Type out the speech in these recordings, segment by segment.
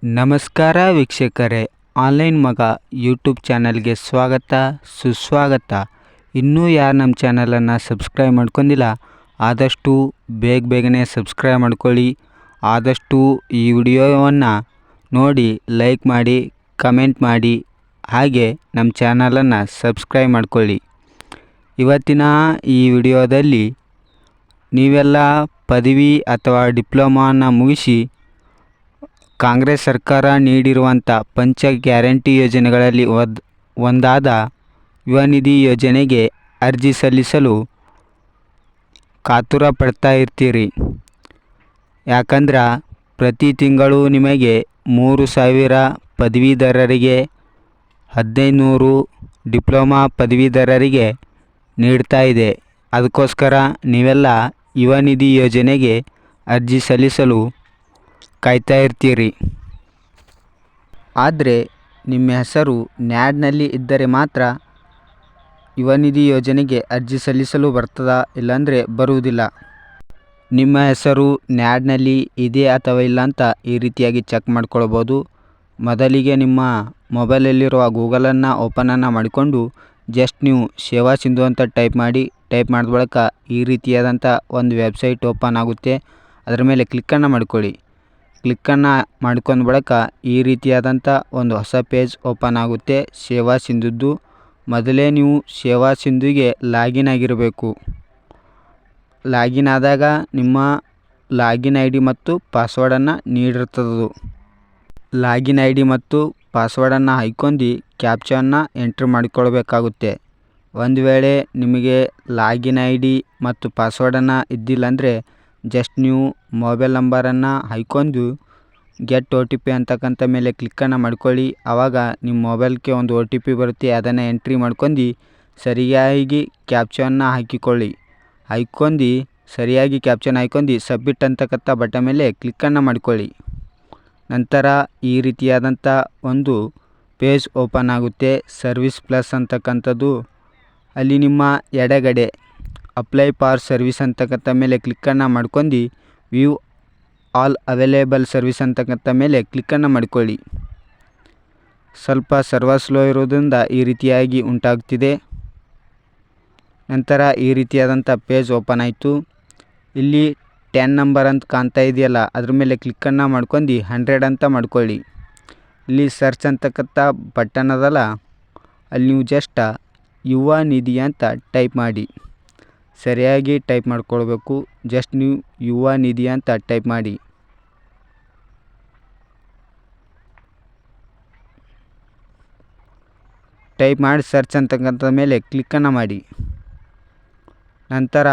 ನಮಸ್ಕಾರ ವೀಕ್ಷಕರೇ, ಆನ್ಲೈನ್ ಮಗ ಯೂಟ್ಯೂಬ್ ಚಾನಲ್ಗೆ ಸ್ವಾಗತ ಸುಸ್ವಾಗತ. ಇನ್ನೂ ಯಾರು ನಮ್ಮ ಚಾನಲನ್ನು ಸಬ್ಸ್ಕ್ರೈಬ್ ಮಾಡ್ಕೊಂಡಿಲ್ಲ ಆದಷ್ಟು ಬೇಗನೆ ಸಬ್ಸ್ಕ್ರೈಬ್ ಮಾಡ್ಕೊಳ್ಳಿ. ಆದಷ್ಟು ಈ ವಿಡಿಯೋವನ್ನು ನೋಡಿ ಲೈಕ್ ಮಾಡಿ, ಕಮೆಂಟ್ ಮಾಡಿ, ಹಾಗೆ ನಮ್ಮ ಚಾನಲನ್ನು ಸಬ್ಸ್ಕ್ರೈಬ್ ಮಾಡ್ಕೊಳ್ಳಿ. ಇವತ್ತಿನ ಈ ವಿಡಿಯೋದಲ್ಲಿ ನೀವೆಲ್ಲ ಪದವಿ ಅಥವಾ ಡಿಪ್ಲೊಮಾನ ಮುಗಿಸಿ ಕಾಂಗ್ರೆಸ್ ಸರ್ಕಾರ ನೀಡಿರುವಂಥ ಪಂಚ ಗ್ಯಾರಂಟಿ ಯೋಜನೆಗಳಲ್ಲಿ ಒಂದಾದ ಯುವ ನಿಧಿ ಯೋಜನೆಗೆ ಅರ್ಜಿ ಸಲ್ಲಿಸಲು ಕಾತುರ ಪಡ್ತಾ ಇರ್ತೀರಿ. ಯಾಕಂದ್ರೆ ಪ್ರತಿ ತಿಂಗಳು ನಿಮಗೆ 3,000 ಪದವೀಧರರಿಗೆ, 1,500 ಡಿಪ್ಲೊಮಾ ಪದವೀಧರರಿಗೆ ನೀಡ್ತಾ ಇದೆ. ಅದಕ್ಕೋಸ್ಕರ ನೀವೆಲ್ಲ ಯುವ ನಿಧಿ ಯೋಜನೆಗೆ ಅರ್ಜಿ ಸಲ್ಲಿಸಲು ಕಾಯ್ತಾ ಇರ್ತೀರಿ. ಆದರೆ ನಿಮ್ಮ ಹೆಸರು ನ್ಯಾಡ್ನಲ್ಲಿ ಇದ್ದರೆ ಮಾತ್ರ ಯುವ ನಿಧಿ ಯೋಜನೆಗೆ ಅರ್ಜಿ ಸಲ್ಲಿಸಲು ಬರ್ತದಾ, ಇಲ್ಲಾಂದರೆ ಬರುವುದಿಲ್ಲ. ನಿಮ್ಮ ಹೆಸರು ನ್ಯಾಡ್ನಲ್ಲಿ ಇದೆ ಅಥವಾ ಇಲ್ಲ ಅಂತ ಈ ರೀತಿಯಾಗಿ ಚೆಕ್ ಮಾಡ್ಕೊಳ್ಬೋದು. ಮೊದಲಿಗೆ ನಿಮ್ಮ ಮೊಬೈಲಲ್ಲಿರುವ ಗೂಗಲನ್ನು ಓಪನನ್ನು ಮಾಡಿಕೊಂಡು ಜಸ್ಟ್ ನೀವು ಸೇವಾ ಸಿಂಧು ಅಂತ ಟೈಪ್ ಮಾಡಿದ ಬಳಿಕ ಈ ರೀತಿಯಾದಂಥ ಒಂದು ವೆಬ್ಸೈಟ್ ಓಪನ್ ಆಗುತ್ತೆ. ಅದರ ಮೇಲೆ ಕ್ಲಿಕ್ಕನ್ನು ಮಾಡಿಕೊಳ್ಳಿ. ಕ್ಲಿಕ್ಕನ್ನು ಮಾಡ್ಕೊಂಡ ಬಳಿಕ ಈ ರೀತಿಯಾದಂಥ ಒಂದು ಹೊಸ ಪೇಜ್ ಓಪನ್ ಆಗುತ್ತೆ ಸೇವಾ ಸಿಂಧುದ್ದು. ಮೊದಲೇ ನೀವು ಸೇವಾ ಸಿಂಧುಗೆ ಲಾಗಿನ್ ಆಗಿರಬೇಕು. ಲಾಗಿನ್ ಆದಾಗ ನಿಮ್ಮ ಲಾಗಿನ್ ಐ ಡಿ ಮತ್ತು ಪಾಸ್ವರ್ಡನ್ನು ನೀಡಿರ್ತದದು. ಲಾಗಿನ್ ಐ ಡಿ ಮತ್ತು ಪಾಸ್ವರ್ಡನ್ನು ಹಾಕ್ಕೊಂಡು ಕ್ಯಾಪ್ಚಾವನ್ನು ಎಂಟ್ರಿ ಮಾಡಿಕೊಳ್ಬೇಕಾಗುತ್ತೆ. ಒಂದು ವೇಳೆ ನಿಮಗೆ ಲಾಗಿನ್ ಐ ಡಿ ಮತ್ತು ಪಾಸ್ವರ್ಡನ್ನು ಇದ್ದಿಲ್ಲ ಅಂದರೆ ಜಸ್ಟ್ ನೀವು ಮೊಬೈಲ್ ನಂಬರನ್ನು ಹಾಕ್ಕೊಂಡು ಗೆಟ್ OTP ಅಂತಕ್ಕಂಥ ಮೇಲೆ ಕ್ಲಿಕ್ಕನ್ನು ಮಾಡ್ಕೊಳ್ಳಿ. ಆವಾಗ ನಿಮ್ಮ ಮೊಬೈಲ್ಗೆ ಒಂದು OTP ಬರುತ್ತೆ. ಅದನ್ನು ಎಂಟ್ರಿ ಮಾಡ್ಕೊಂಡು ಸರಿಯಾಗಿ ಕ್ಯಾಪ್ಚಾವನ್ನು ಹಾಕ್ಕೊಂಡು ಸರಿಯಾಗಿ ಕ್ಯಾಪ್ಚನ್ ಹಾಕ್ಕೊಂಡು ಸಬ್ಮಿಟ್ ಅಂತಕ್ಕಂಥ ಬಟನ್ ಮೇಲೆ ಕ್ಲಿಕ್ಕನ್ನು ಮಾಡ್ಕೊಳ್ಳಿ. ನಂತರ ಈ ರೀತಿಯಾದಂಥ ಒಂದು ಪೇಜ್ ಓಪನ್ ಆಗುತ್ತೆ ಸರ್ವಿಸ್ ಪ್ಲಸ್ ಅಂತಕ್ಕಂಥದ್ದು. ಅಲ್ಲಿ ನಿಮ್ಮ ಎಡಗಡೆ ಅಪ್ಲೈ ಫಾರ್ ಸರ್ವಿಸ್ ಅಂತಕ್ಕಂಥ ಮೇಲೆ ಕ್ಲಿಕ್ಕನ್ನು ಮಾಡ್ಕೊಂಡು ವ್ಯೂ ಆಲ್ ಅವೈಲೇಬಲ್ ಸರ್ವಿಸ್ ಅಂತಕ್ಕಂಥ ಮೇಲೆ ಕ್ಲಿಕ್ಕನ್ನು ಮಾಡಿಕೊಳ್ಳಿ. ಸ್ವಲ್ಪ ಸರ್ವರ್ ಸ್ಲೋ ಇರೋದ್ರಿಂದ ಈ ರೀತಿಯಾಗಿ ಉಂಟಾಗ್ತಿದೆ. ನಂತರ ಈ ರೀತಿಯಾದಂಥ ಪೇಜ್ ಓಪನ್ ಆಯಿತು. ಇಲ್ಲಿ 10 ನಂಬರ್ ಅಂತ ಕಾಣ್ತಾ ಇದೆಯಲ್ಲ, ಅದ್ರ ಮೇಲೆ ಕ್ಲಿಕ್ಕನ್ನು ಮಾಡ್ಕೊಂಡು 100 ಅಂತ ಮಾಡ್ಕೊಳ್ಳಿ. ಇಲ್ಲಿ ಸರ್ಚ್ ಅಂತಕ್ಕಂಥ ಬಟನ್ ಅದಲ್ಲ, ಅಲ್ಲಿ ನೀವು ಜಸ್ಟ್ ಯುವ ನಿಧಿ ಅಂತ ಟೈಪ್ ಮಾಡಿ. ಸರಿಯಾಗಿ ಟೈಪ್ ಮಾಡ್ಕೊಳ್ಬೇಕು. ಜಸ್ಟ್ ನೀವು ಯುವ ನಿಧಿ ಅಂತ ಟೈಪ್ ಮಾಡಿ. ಟೈಪ್ ಮಾಡಿ ಸರ್ಚ್ ಅಂತಕ್ಕಂಥ ಮೇಲೆ ಕ್ಲಿಕ್ಕನ್ನು ಮಾಡಿ. ನಂತರ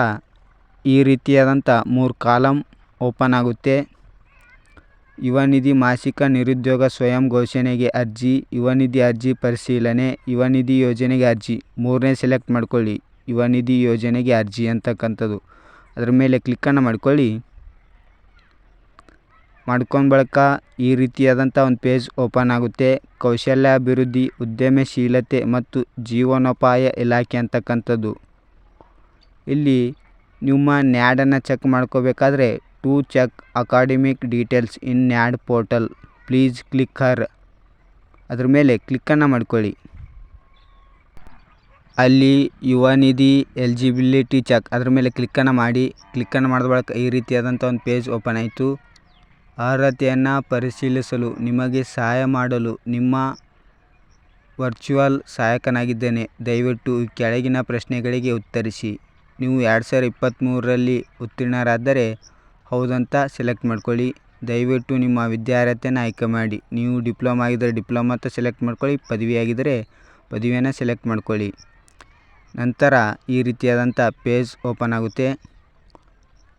ಈ ರೀತಿಯಾದಂಥ 3 ಕಾಲಮ್ ಓಪನ್ ಆಗುತ್ತೆ. ಯುವ ನಿಧಿ ಮಾಸಿಕ ನಿರುದ್ಯೋಗ ಸ್ವಯಂ ಘೋಷಣೆಗೆ ಅರ್ಜಿ, ಯುವ ನಿಧಿ ಅರ್ಜಿ ಪರಿಶೀಲನೆ, ಯುವ ನಿಧಿ ಯೋಜನೆಗೆ ಅರ್ಜಿ. 3ನೇ ಸೆಲೆಕ್ಟ್ ಮಾಡ್ಕೊಳ್ಳಿ, ಯುವ ನಿಧಿ ಯೋಜನೆಗೆ ಅರ್ಜಿ ಅಂತಕ್ಕಂಥದ್ದು. ಅದರ ಮೇಲೆ ಕ್ಲಿಕ್ಕನ್ನು ಮಾಡ್ಕೊಳ್ಳಿ. ಮಾಡ್ಕೊಂಡ ಬಳಿಕ ಈ ರೀತಿಯಾದಂಥ ಒಂದು ಪೇಜ್ ಓಪನ್ ಆಗುತ್ತೆ. ಕೌಶಲ್ಯಾಭಿವೃದ್ಧಿ, ಉದ್ಯಮಶೀಲತೆ ಮತ್ತು ಜೀವನೋಪಾಯ ಇಲಾಖೆ ಅಂತಕ್ಕಂಥದ್ದು. ಇಲ್ಲಿ ನಿಮ್ಮ ನ್ಯಾಡನ್ನು ಚೆಕ್ ಮಾಡ್ಕೋಬೇಕಾದ್ರೆ to check academic details in NAD portal please click here ಅದ್ರ ಮೇಲೆ ಕ್ಲಿಕ್ಕನ್ನು ಮಾಡ್ಕೊಳ್ಳಿ. ಅಲ್ಲಿ ಯುವ ನಿಧಿ ಎಲಿಜಿಬಿಲಿಟಿ ಚೆಕ್ ಅದ್ರ ಮೇಲೆ ಕ್ಲಿಕ್ಕನ್ನು ಮಾಡಿ. ಕ್ಲಿಕ್ಕನ್ನು ಮಾಡಿದ ಬಳಿಕ ಈ ರೀತಿಯಾದಂಥ ಒಂದು ಪೇಜ್ ಓಪನ್ ಆಯಿತು. ಅರ್ಹತೆಯನ್ನು ಪರಿಶೀಲಿಸಲು ನಿಮಗೆ ಸಹಾಯ ಮಾಡಲು ನಿಮ್ಮ ವರ್ಚುವಲ್ ಸಹಾಯಕನಾಗಿದ್ದೇನೆ. ದಯವಿಟ್ಟು ಈ ಕೆಳಗಿನ ಪ್ರಶ್ನೆಗಳಿಗೆ ಉತ್ತರಿಸಿ. ನೀವು 2023ರಲ್ಲಿ ಉತ್ತೀರ್ಣರಾದರೆ ಹೌದಂತ ಸೆಲೆಕ್ಟ್ ಮಾಡ್ಕೊಳ್ಳಿ. ದಯವಿಟ್ಟು ನಿಮ್ಮ ವಿದ್ಯಾರ್ಹತೆಯನ್ನು ಆಯ್ಕೆ ಮಾಡಿ. ನೀವು ಡಿಪ್ಲೊಮಾ ಆಗಿದ್ದರೆ ಡಿಪ್ಲೊಮಾ ಅಂತ ಸೆಲೆಕ್ಟ್ ಮಾಡ್ಕೊಳ್ಳಿ. ಪದವಿ ಆಗಿದ್ದರೆ ಪದವಿಯನ್ನು ಸೆಲೆಕ್ಟ್ ಮಾಡ್ಕೊಳ್ಳಿ. ನಂತರ ಈ ರೀತಿಯಾದಂಥ ಪೇಜ್ ಓಪನ್ ಆಗುತ್ತೆ.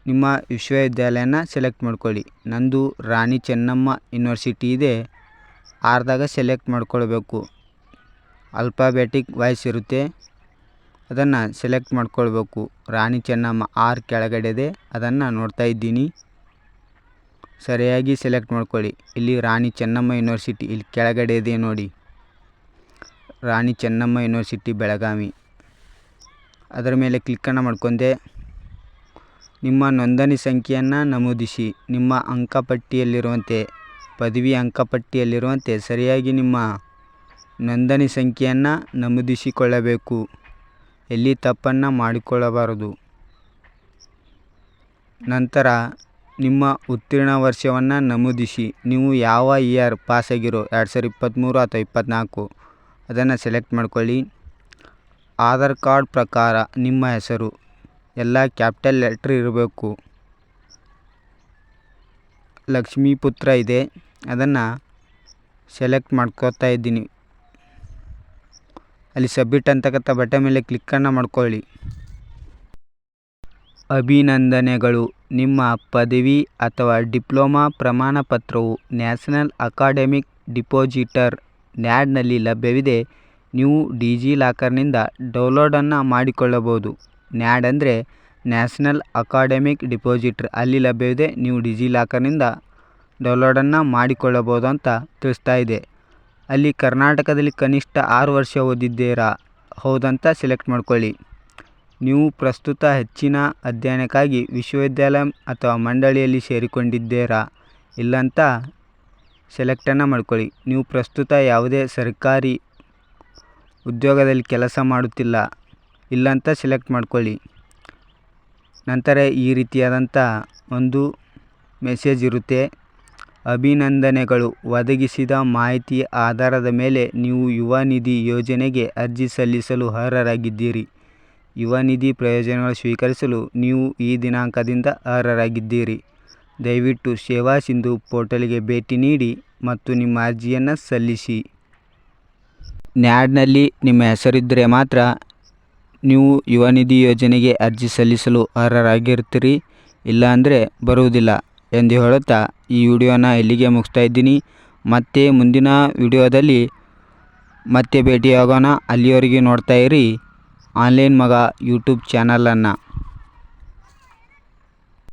ನಿಮ್ಮ ವಿಶ್ವವಿದ್ಯಾಲಯನ ಸೆಲೆಕ್ಟ್ ಮಾಡ್ಕೊಳ್ಳಿ. ನಂದು ರಾಣಿ ಚೆನ್ನಮ್ಮ ಯೂನಿವರ್ಸಿಟಿ ಇದೆ, ಆರ್ದಾಗ ಸೆಲೆಕ್ಟ್ ಮಾಡ್ಕೊಳ್ಬೇಕು. ಆಲ್ಫಾಬೆಟಿಕ್ ವಾಯ್ಸ್ ಇರುತ್ತೆ, ಅದನ್ನು ಸೆಲೆಕ್ಟ್ ಮಾಡ್ಕೊಳ್ಬೇಕು. ರಾಣಿ ಚೆನ್ನಮ್ಮ ಆರ್ ಕೆಳಗಡೆ ಇದೆ, ಅದನ್ನು ನೋಡ್ತಾ ಇದ್ದೀನಿ. ಸರಿಯಾಗಿ ಸೆಲೆಕ್ಟ್ ಮಾಡ್ಕೊಳ್ಳಿ. ಇಲ್ಲಿ ರಾಣಿ ಚೆನ್ನಮ್ಮ ಯೂನಿವರ್ಸಿಟಿ ಇಲ್ಲಿ ಕೆಳಗಡೆ ಇದೆ ನೋಡಿ, ರಾಣಿ ಚೆನ್ನಮ್ಮ ಯೂನಿವರ್ಸಿಟಿ ಬೆಳಗಾವಿ. ಅದರ ಮೇಲೆ ಕ್ಲಿಕ್ಕನ್ನು ಮಾಡ್ಕೊಂಡೆ. ನಿಮ್ಮ ನೋಂದಣಿ ಸಂಖ್ಯೆಯನ್ನು ನಮೂದಿಸಿ. ನಿಮ್ಮ ಅಂಕಪಟ್ಟಿಯಲ್ಲಿರುವಂತೆ ಪದವಿ ಅಂಕಪಟ್ಟಿಯಲ್ಲಿರುವಂತೆ ಸರಿಯಾಗಿ ನಿಮ್ಮ ನೋಂದಣಿ ಸಂಖ್ಯೆಯನ್ನು ನಮೂದಿಸಿಕೊಳ್ಳಬೇಕು. ಎಲ್ಲಿ ತಪ್ಪನ್ನು ಮಾಡಿಕೊಳ್ಳಬಾರದು. ನಂತರ ನಿಮ್ಮ ಉತ್ತೀರ್ಣ ವರ್ಷವನ್ನು ನಮೂದಿಸಿ. ನೀವು ಯಾವ ಇಯರ್ ಪಾಸಾಗಿರೋ 2023 ಅಥವಾ 24 ಅದನ್ನು ಸೆಲೆಕ್ಟ್ ಮಾಡ್ಕೊಳ್ಳಿ. ಆಧಾರ್ ಕಾರ್ಡ್ ಪ್ರಕಾರ ನಿಮ್ಮ ಹೆಸರು ಎಲ್ಲ ಕ್ಯಾಪಿಟಲ್ ಲೆಟ್ರ್ ಇರಬೇಕು. ಲಕ್ಷ್ಮೀಪುತ್ರ ಇದೆ, ಅದನ್ನು ಸೆಲೆಕ್ಟ್ ಮಾಡ್ಕೋತಾ ಇದ್ದೀನಿ. ಅಲ್ಲಿ ಸಬ್ಮಿಟ್ ಅಂತಕ್ಕಂಥ ಬಟನ್ ಮೇಲೆ ಕ್ಲಿಕ್ಕನ್ನು ಮಾಡ್ಕೊಳ್ಳಿ. ಅಭಿನಂದನೆಗಳು. ನಿಮ್ಮ ಪದವಿ ಅಥವಾ ಡಿಪ್ಲೊಮಾ ಪ್ರಮಾಣ ಪತ್ರವು ನ್ಯಾಷನಲ್ ಅಕಾಡೆಮಿಕ್ ಡಿಪಾಸಿಟರ್ ನ್ಯಾಡ್ನಲ್ಲಿ ಲಭ್ಯವಿದೆ. ನೀವು ಡಿಜಿಲಾಕರ್ನಿಂದ ಡೌನ್ಲೋಡನ್ನು ಮಾಡಿಕೊಳ್ಳಬಹುದು. ನ್ಯಾಡ್ ಅಂದರೆ ನ್ಯಾಷನಲ್ ಅಕಾಡೆಮಿಕ್ ಡಿಪಾಸಿಟರ್, ಅಲ್ಲಿ ಲಭ್ಯವಿದೆ. ನೀವು ಡಿಜಿಲಾಕರ್ನಿಂದ ಡೌನ್ಲೋಡನ್ನು ಮಾಡಿಕೊಳ್ಳಬಹುದು ಅಂತ ತಿಳಿಸ್ತಾ ಇದೆ. ಅಲ್ಲಿ ಕರ್ನಾಟಕದಲ್ಲಿ ಕನಿಷ್ಠ 6 ವರ್ಷ ಓದಿದ್ದೀರಾ ಹೌದಂತ ಸೆಲೆಕ್ಟ್ ಮಾಡ್ಕೊಳ್ಳಿ. ನೀವು ಪ್ರಸ್ತುತ ಹೆಚ್ಚಿನ ಅಧ್ಯಯನಕ್ಕಾಗಿ ವಿಶ್ವವಿದ್ಯಾಲಯ ಅಥವಾ ಮಂಡಳಿಯಲ್ಲಿ ಸೇರಿಕೊಂಡಿದ್ದೀರಾ ಇಲ್ಲಂತ ಸೆಲೆಕ್ಟನ್ನು ಮಾಡ್ಕೊಳ್ಳಿ. ನೀವು ಪ್ರಸ್ತುತ ಯಾವುದೇ ಸರ್ಕಾರಿ ಉದ್ಯೋಗದಲ್ಲಿ ಕೆಲಸ ಮಾಡುತ್ತಿಲ್ಲ ಇಲ್ಲಂತ ಸೆಲೆಕ್ಟ್ ಮಾಡ್ಕೊಳ್ಳಿ. ನಂತರ ಈ ರೀತಿಯಾದಂಥ ಒಂದು ಮೆಸೇಜ್ ಇರುತ್ತೆ. ಅಭಿನಂದನೆಗಳು. ಒದಗಿಸಿದ ಮಾಹಿತಿಯ ಆಧಾರದ ಮೇಲೆ ನೀವು ಯುವ ನಿಧಿ ಯೋಜನೆಗೆ ಅರ್ಜಿ ಸಲ್ಲಿಸಲು ಅರ್ಹರಾಗಿದ್ದೀರಿ. ಯುವ ನಿಧಿ ಪ್ರಯೋಜನಗಳು ಸ್ವೀಕರಿಸಲು ನೀವು ಈ ದಿನಾಂಕದಿಂದ ಅರ್ಹರಾಗಿದ್ದೀರಿ. ದಯವಿಟ್ಟು ಸೇವಾ ಸಿಂಧು ಪೋರ್ಟಲ್ಗೆ ಭೇಟಿ ನೀಡಿ ಮತ್ತು ನಿಮ್ಮ ಅರ್ಜಿಯನ್ನು ಸಲ್ಲಿಸಿ. ನ್ಯಾಡ್ನಲ್ಲಿ ನಿಮ್ಮ ಹೆಸರಿದ್ದರೆ ಮಾತ್ರ ನೀವು ಯುವ ನಿಧಿ ಯೋಜನೆಗೆ ಅರ್ಜಿ ಸಲ್ಲಿಸಲು ಅರ್ಹರಾಗಿರ್ತೀರಿ, ಇಲ್ಲ ಅಂದರೆ ಬರುವುದಿಲ್ಲ ಎಂದು ಹೇಳುತ್ತಾ ಈ ವಿಡಿಯೋನ ಇಲ್ಲಿಗೆ ಮುಗಿಸ್ತಾ ಇದ್ದೀನಿ. ಮತ್ತೆ ಮುಂದಿನ ವಿಡಿಯೋದಲ್ಲಿ ಮತ್ತೆ ಭೇಟಿಯಾಗೋಣ. ಅಲ್ಲಿಯವರೆಗೆ ನೋಡ್ತಾ ಇರಿ ಆನ್ಲೈನ್ ಮಗ ಯೂಟ್ಯೂಬ್ ಚಾನಲನ್ನು.